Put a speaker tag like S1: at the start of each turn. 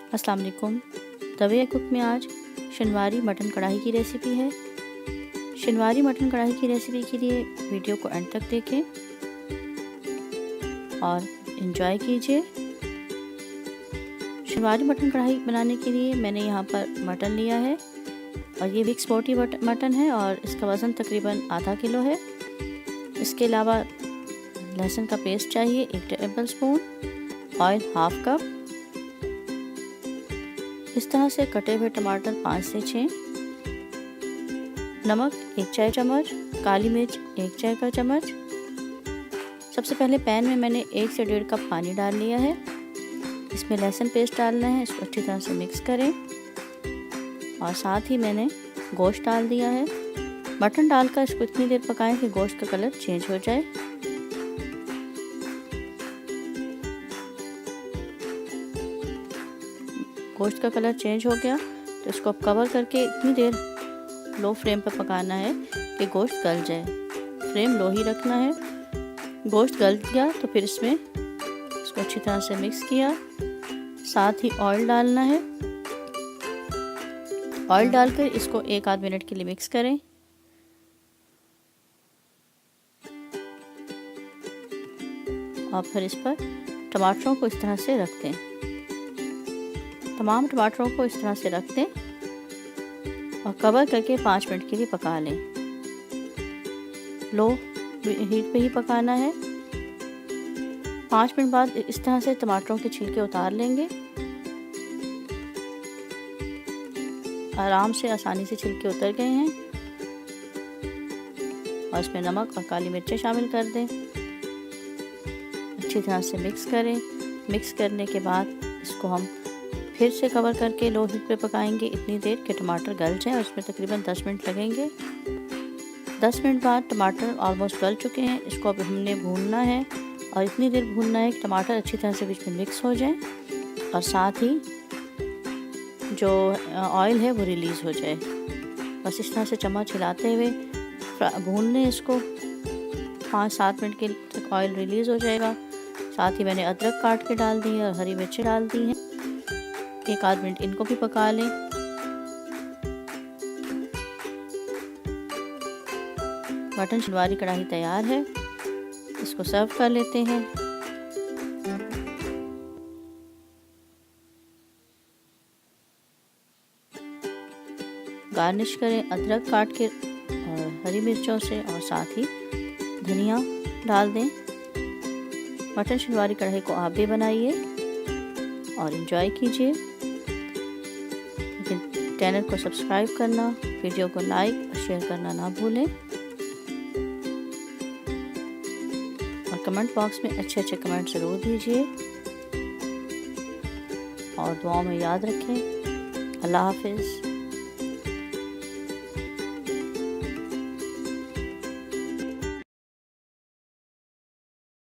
S1: अस्सलाम वालेकुम। तवे कुक में आज शनिवारी मटन कढ़ाई की रेसिपी है। शनिवारी मटन कढ़ाई की रेसिपी के लिए वीडियो को एंड तक देखें और एंजॉय कीजिए। शनिवारी मटन कढ़ाई बनाने के लिए मैंने यहाँ पर मटन लिया है और ये मिक्स बोटी मटन है और इसका वज़न तकरीबन आधा किलो है। इसके अलावा लहसुन का पेस्ट चाहिए 1 table spoon, oil half cup, इस तरह से कटे हुए टमाटर 5 से 6, नमक 1 चाय चम्मच, काली मिर्च 1 चाय का चम्मच। सबसे पहले पैन में मैंने 1 से 1.5 कप पानी डाल लिया है। इसमें लहसुन पेस्ट डालना है, इसको अच्छी तरह से मिक्स करें और साथ ही मैंने गोश्त डाल दिया है। मटन डालकर इसको इतनी देर पकाएं कि गोश्त का कलर चेंज हो जाए। गोश्त का कलर चेंज हो गया तो इसको अब कवर करके इतनी देर लो फ्लेम पर पकाना है कि गोश्त गल जाए। फ्लेम लो ही रखना है। गोश्त गल गया तो फिर इसमें इसको अच्छी तरह से मिक्स किया। साथ ही ऑयल डालना है। ऑयल डालकर इसको 1-8 मिनट के लिए मिक्स करें। और फिर इस पर टमाटरों को इस तरह से रख दें। तमाम टमाटरों को इस तरह से रख दें और कवर करके 5 मिनट के लिए पका लें। लो हीट पे ही पकाना है। 5 मिनट बाद इस तरह से टमाटरों के छिलके उतार लेंगे। आराम से आसानी से छिलके उतर गए हैं और इसमें नमक और काली मिर्चें शामिल कर दें। अच्छी तरह से मिक्स करें। मिक्स करने के बाद इसको हम फिर से कवर करके लो हीट पे पकाएंगे इतनी देर कि टमाटर गल जाए और इसमें तकरीबन 10 मिनट लगेंगे। 10 मिनट बाद टमाटर ऑलमोस्ट गल चुके हैं। इसको अब हमने भूनना है और इतनी देर भूनना है कि टमाटर अच्छी तरह से बीच में मिक्स हो जाए और साथ ही जो ऑयल है वो रिलीज़ हो जाए। बस इस तरह से चम्मच हिलाते हुए भून लें इसको। 5-7 मिनट के तक ऑयल रिलीज़ हो जाएगा। साथ ही मैंने अदरक काट के डाल दी है और हरी मिर्ची डाल दी हैं। 1-8 मिनट इनको भी पका लें। मटन शनिवारी कढ़ाई तैयार है। इसको सर्व कर लेते हैं। गार्निश करें अदरक काट के और हरी मिर्चों से और साथ ही धनिया डाल दें। मटन शनिवारी कढ़ाई को आप भी बनाइए और एंजॉय कीजिए। चैनल को सब्सक्राइब करना, वीडियो को लाइक और शेयर करना ना भूलें और कमेंट बॉक्स में अच्छे कमेंट ज़रूर दीजिए और दुआओं में याद रखें। अल्लाह हाफिज़।